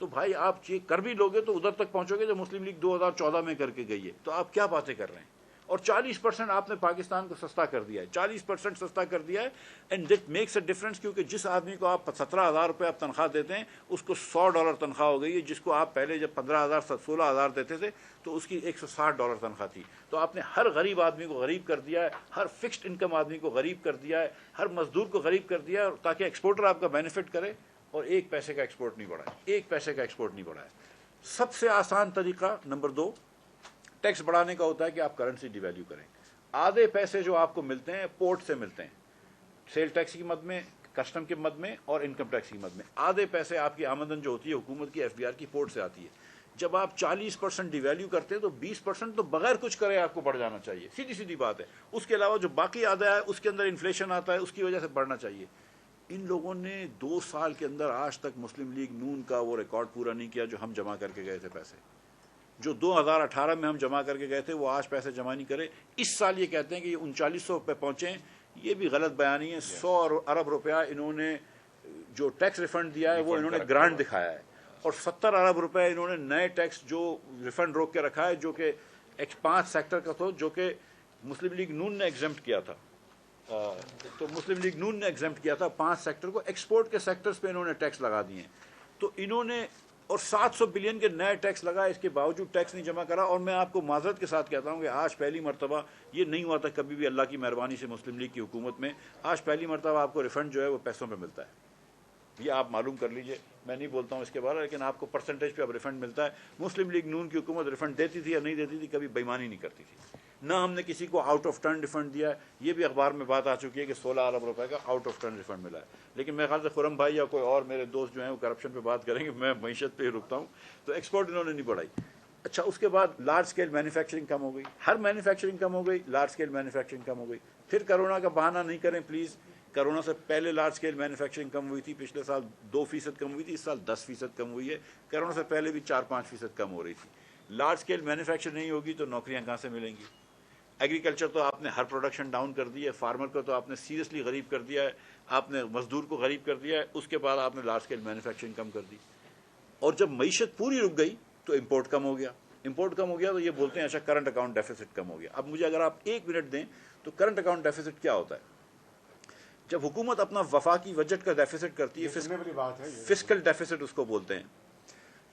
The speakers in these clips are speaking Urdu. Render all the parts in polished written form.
تو بھائی آپ یہ کر بھی لوگے تو ادھر تک پہنچو گے جو مسلم لیگ 2014 میں کر کے گئی ہے. تو آپ کیا باتیں کر رہے ہیں؟ اور 40% آپ نے پاکستان کو سستا کر دیا ہے, 40% سستا کر دیا ہے. And that makes a difference, کیونکہ جس آدمی کو آپ 17,000 روپے آپ تنخواہ دیتے ہیں اس کو $100 تنخواہ ہو گئی ہے, جس کو آپ پہلے جب 15,000 16,000 دیتے تھے تو اس کی $160 تنخواہ تھی. تو آپ نے ہر غریب آدمی کو غریب کر دیا ہے, ہر فکسڈ انکم آدمی کو غریب کر دیا ہے, ہر مزدور کو غریب کر دیا ہے, تاکہ ایکسپورٹر آپ کا بینیفٹ کرے, اور ایک پیسے کا ایکسپورٹ نہیں بڑھا ہے, ایک پیسے کا ایکسپورٹ نہیں بڑھا ہے. سب سے آسان طریقہ نمبر 2 ٹیکس بڑھانے کا ہوتا ہے کہ آپ کرنسی ڈی ویلیو کریں. آدھے پیسے جو آپ کو ملتے ہیں پورٹ سے ملتے ہیں, سیل ٹیکس کی مد میں, کسٹم کی مد میں اور انکم ٹیکس کی مد میں. آدھے پیسے آپ کی آمدن جو ہوتی ہے حکومت کی ایف بی آر کی پورٹ سے آتی ہے. جب آپ 40% ڈی ویلیو کرتے ہیں تو 20% تو بغیر کچھ کرے آپ کو بڑھ جانا چاہیے, سیدھی سیدھی بات ہے. اس کے علاوہ جو باقی آدھا ہے اس کے اندر انفلیشن آتا ہے, اس کی وجہ سے بڑھنا چاہیے. ان لوگوں نے 2 سال کے اندر آج تک مسلم لیگ نون کا وہ ریکارڈ پورا نہیں کیا جو ہم جمع کر کے گئے تھے پیسے. جو 2018 میں ہم جمع کر کے گئے تھے وہ آج پیسے جمع نہیں کرے. اس سال یہ کہتے ہیں کہ یہ 3900 پہ پہنچے, یہ بھی غلط بیانی ہے. 100 ارب روپیہ انہوں نے جو ٹیکس ریفنڈ دیا ہے وہ انہوں نے گرانٹ دکھایا ہے, اور 70 ارب روپے انہوں نے نئے ٹیکس جو ریفنڈ روک کے رکھا ہے, جو کہ 5 سیکٹر کا تھا, جو کہ مسلم لیگ نون نے ایگزمپٹ کیا تھا. تو مسلم لیگ نون نے ایگزمپٹ کیا تھا 5 سیکٹر کو, ایکسپورٹ کے سیکٹرز پہ انہوں نے ٹیکس لگا دیے ہیں. تو انہوں نے اور 700 بلین کے نئے ٹیکس لگا, اس کے باوجود ٹیکس نہیں جمع کرا. اور میں آپ کو معذرت کے ساتھ کہتا ہوں کہ آج پہلی مرتبہ, یہ نہیں ہوا تھا کبھی بھی اللہ کی مہربانی سے مسلم لیگ کی حکومت میں, آج پہلی مرتبہ آپ کو ریفنڈ جو ہے وہ پیسوں پہ ملتا ہے. یہ آپ معلوم کر لیجئے, میں نہیں بولتا ہوں اس کے بارے, لیکن آپ کو پرسنٹیج پہ اب ریفنڈ ملتا ہے. مسلم لیگ نون کی حکومت ریفنڈ دیتی تھی یا نہیں دیتی تھی, کبھی بےمانی نہیں کرتی تھی. نہ ہم نے کسی کو آؤٹ آف ٹرن ریفنڈ دیا ہے. یہ بھی اخبار میں بات آ چکی ہے کہ 16 ارب روپے کا آؤٹ آف ٹرن ریفنڈ ملا ہے. لیکن میرے خیال سے خرم بھائی یا کوئی اور میرے دوست جو ہیں وہ کرپشن پہ بات کریں گے, میں معیشت پہ ہی رکتا ہوں. تو ایکسپورٹ انہوں نے نہیں بڑھائی. اچھا, اس کے بعد لارج اسکیل مینوفیکچرنگ کم ہو گئی, ہر مینوفیکچرنگ کم ہو گئی, لارج اسکیل مینوفیکچرنگ کم ہو گئی. پھر کرونا کا بہانہ نہیں کریں پلیز. کرونا سے پہلے لارج اسکیل مینوفیکچرنگ کم ہوئی تھی, پچھلے سال 2% کم ہوئی تھی, اس سال 10% کم ہوئی ہے. کرونا سے پہلے بھی 4-5% کم ہو رہی تھی. لارج اسکیل مینوفیکچر نہیں ہوگی تو نوکریاں کہاں سے ملیں گی؟ ایگریکلچر تو آپ نے ہر پروڈکشن ڈاؤن کر دی ہے, فارمر کو تو آپ نے سیریسلی غریب کر دیا ہے, آپ نے مزدور کو غریب کر دیا ہے. اس کے بعد آپ نے لارج اسکیل مینوفیکچرنگ کم کر دی, اور جب معیشت پوری رک گئی تو امپورٹ کم ہو گیا. امپورٹ کم ہو گیا تو یہ بولتے ہیں اچھا کرنٹ اکاؤنٹ ڈیفیسٹ کم ہو گیا. اب مجھے اگر آپ 1 منٹ دیں تو کرنٹ اکاؤنٹ ڈیفیسٹ کیا ہوتا ہے؟ جب حکومت اپنا وفاقی بجٹ کا ڈیفیسٹ کرتی ہے, فسکل ڈیفیسٹ اس کو بولتے ہیں.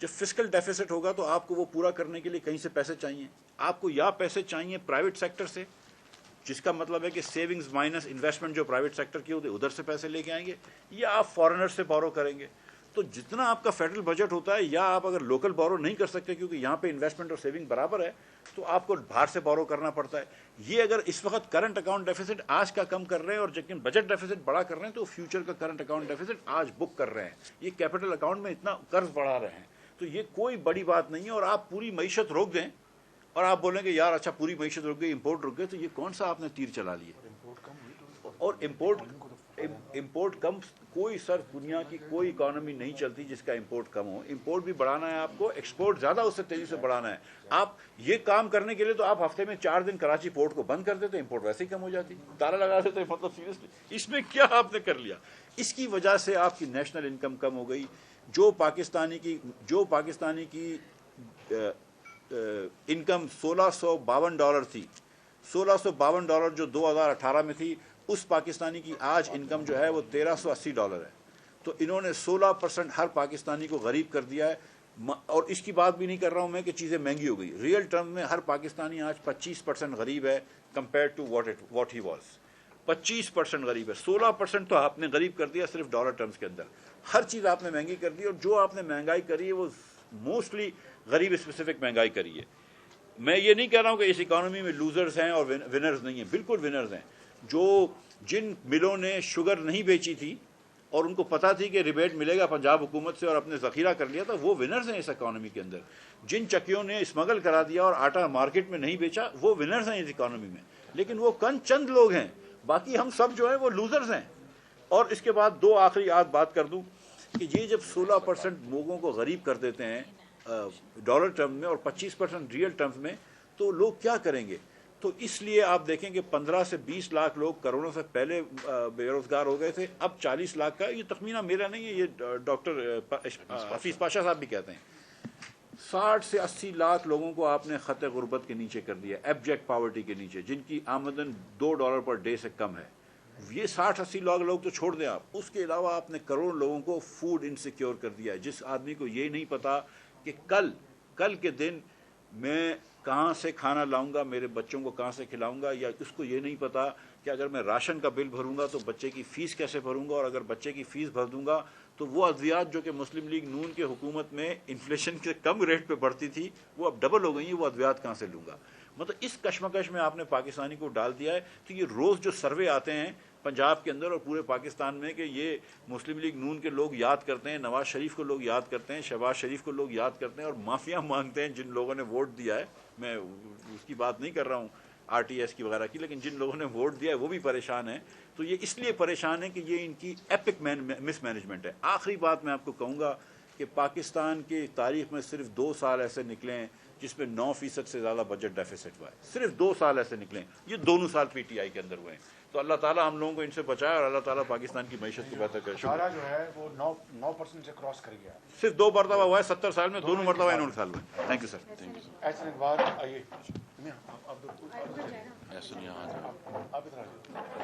جب فسکل ڈیفیسٹ ہوگا تو آپ کو وہ پورا کرنے کے لیے کہیں سے پیسے چاہیے. آپ کو یا پیسے چاہیے پرائیویٹ سیکٹر سے, جس کا مطلب ہے کہ سیونگز مائنس انویسٹمنٹ جو پرائیویٹ سیکٹر کی ہوتی ہے ادھر سے پیسے لے کے آئیں گے, یا آپ فارنر سے بورو کریں گے. تو جتنا آپ کا فیڈرل بجٹ ہوتا ہے, یا آپ اگر لوکل بورو نہیں کر سکتے کیونکہ یہاں پہ انویسٹمنٹ اور سیونگ برابر ہے, تو آپ کو باہر سے بورو کرنا پڑتا ہے. یہ اگر اس وقت کرنٹ اکاؤنٹ ڈیفیسٹ آج کا کم کر رہے ہیں اور لیکن بجٹ ڈیفیسٹ بڑا کر رہے ہیں, تو فیوچر کا کرنٹ اکاؤنٹ ڈیفیسٹ آج بک کر رہے ہیں. یہ کیپٹل اکاؤنٹ میں اتنا قرض بڑھا رہے ہیں. تو یہ کوئی بڑی بات نہیں ہے. اور آپ پوری معیشت روک دیں اور آپ بولیں کہ یار اچھا پوری معیشت رک گئی, امپورٹ رک گئے, تو یہ کون سا آپ نے تیر چلا لیے؟ اور امپورٹ کم, کوئی سر دنیا کی کوئی اکانومی نہیں چلتی جس کا امپورٹ کم ہو. امپورٹ بھی بڑھانا ہے آپ کو, ایکسپورٹ زیادہ اس سے تیزی سے بڑھانا ہے. آپ یہ کام کرنے کے لیے تو آپ ہفتے میں 4 دن کراچی پورٹ کو بند کر دیتے, امپورٹ ویسے ہی کم ہو جاتی, تالا لگا دیتے. مطلب سیریسلی اس میں کیا آپ نے کر لیا؟ اس کی وجہ سے آپ کی نیشنل انکم کم ہو گئی. جو پاکستانی کی انکم $1652 تھی, $1652 جو 2018 میں تھی, اس پاکستانی کی آج انکم جو ہے وہ $1380 ہے. تو انہوں نے 16% ہر پاکستانی کو غریب کر دیا ہے. اور اس کی بات بھی نہیں کر رہا ہوں میں کہ چیزیں مہنگی ہو گئی. ریئل ٹرم میں ہر پاکستانی آج 25% غریب ہے compare to what he was. 25% غریب ہے. 16% تو آپ نے غریب کر دیا صرف ڈالر ٹرمز کے اندر. ہر چیز آپ نے مہنگی کر دی, اور جو آپ نے مہنگائی کری ہے وہ موسٹلی غریب اسپیسیفک مہنگائی کری ہے. میں یہ نہیں کہہ رہا ہوں کہ اس اکانومی میں لوزرز ہیں اور ونرز نہیں ہیں, بالکل ونرز ہیں. جن ملوں نے شوگر نہیں بیچی تھی اور ان کو پتا تھی کہ ریبیٹ ملے گا پنجاب حکومت سے اور اپنے ذخیرہ کر لیا تھا, وہ ونرز ہیں اس اکانومی کے اندر. جن چکیوں نے اسمگل کرا دیا اور آٹا مارکیٹ میں نہیں بیچا, وہ ونرز ہیں اس اکانومی میں. لیکن وہ چند لوگ ہیں, باقی ہم سب جو ہیں وہ لوزرز ہیں. اور اس کے بعد 2 آخری بات کر دوں کہ یہ جب 16% لوگوں کو غریب کر دیتے ہیں ڈالر ٹرم میں اور 25% ریئل ٹرمز میں, تو لوگ کیا کریں گے؟ تو اس لیے آپ دیکھیں کہ 15 سے 20 لاکھ لوگ کروڑوں سے پہلے بے روزگار ہو گئے تھے، اب 40 لاکھ کا، یہ تخمینہ میرا نہیں ہے، یہ ڈاکٹر حفیظ پاشا صاحب بھی کہتے ہیں۔ 60 سے 80 لاکھ لوگوں کو آپ نے خط غربت کے نیچے کر دیا، ایبجیکٹ پاورٹی کے نیچے، جن کی آمدن $2 پر ڈے سے کم ہے۔ یہ 60-80 لاکھ لوگ تو چھوڑ دیں آپ، اس کے علاوہ آپ نے کروڑ لوگوں کو فوڈ انسیکیور کر دیا ہے۔ جس آدمی کو یہ نہیں پتا کہ کل کے دن میں کہاں سے کھانا لاؤں گا، میرے بچوں کو کہاں سے کھلاؤں گا، یا اس کو یہ نہیں پتا کہ اگر میں راشن کا بل بھروں گا تو بچے کی فیس کیسے بھروں گا، اور اگر بچے کی فیس بھر دوں گا تو وہ ادویات جو کہ مسلم لیگ نون کے حکومت میں انفلیشن کے کم ریٹ پہ بڑھتی تھی وہ اب ڈبل ہو گئی ہیں، وہ ادویات کہاں سے لوں گا؟ مطلب اس کشمکش میں آپ نے پاکستانی کو ڈال دیا ہے۔ تو یہ روز جو سروے آتے ہیں پنجاب کے اندر اور پورے پاکستان میں کہ یہ مسلم لیگ نون کے لوگ یاد کرتے ہیں، نواز شریف کو لوگ یاد کرتے ہیں، شہباز شریف کو لوگ یاد کرتے ہیں اور معافیاں مانگتے ہیں جن لوگوں نے ووٹ دیا ہے۔ میں اس کی بات نہیں کر رہا ہوں RTS کی وغیرہ کی، لیکن جن لوگوں نے ووٹ دیا ہے وہ بھی پریشان ہیں۔ تو یہ اس لیے پریشان ہے کہ یہ ان کی ایپک مس مینجمنٹ ہے۔ آخری بات میں آپ کو کہوں گا کہ پاکستان کی تاریخ میں صرف 2 سال ایسے نکلے ہیں جس میں 9% سے زیادہ بجٹ ڈیفیسٹ ہوا ہے، صرف 2 سال ایسے نکلے ہیں، یہ دونوں سال PTI کے اندر ہوئے ہیں۔ تو اللہ تعالیٰ ہم لوگوں کو ان سے بچائے اور اللہ تعالیٰ پاکستان کی معیشت کو بہتر کرے۔ اشارہ جو ہے وہ 9% سے کراس کر گیا، صرف 2 مرتبہ ہوا ہے 70 سال میں، دونوں مرتبہ انہوں نے سال ہوئے۔ Thank you sir. ایسے اقبال آئیے، آپ ادھر آ جائیں۔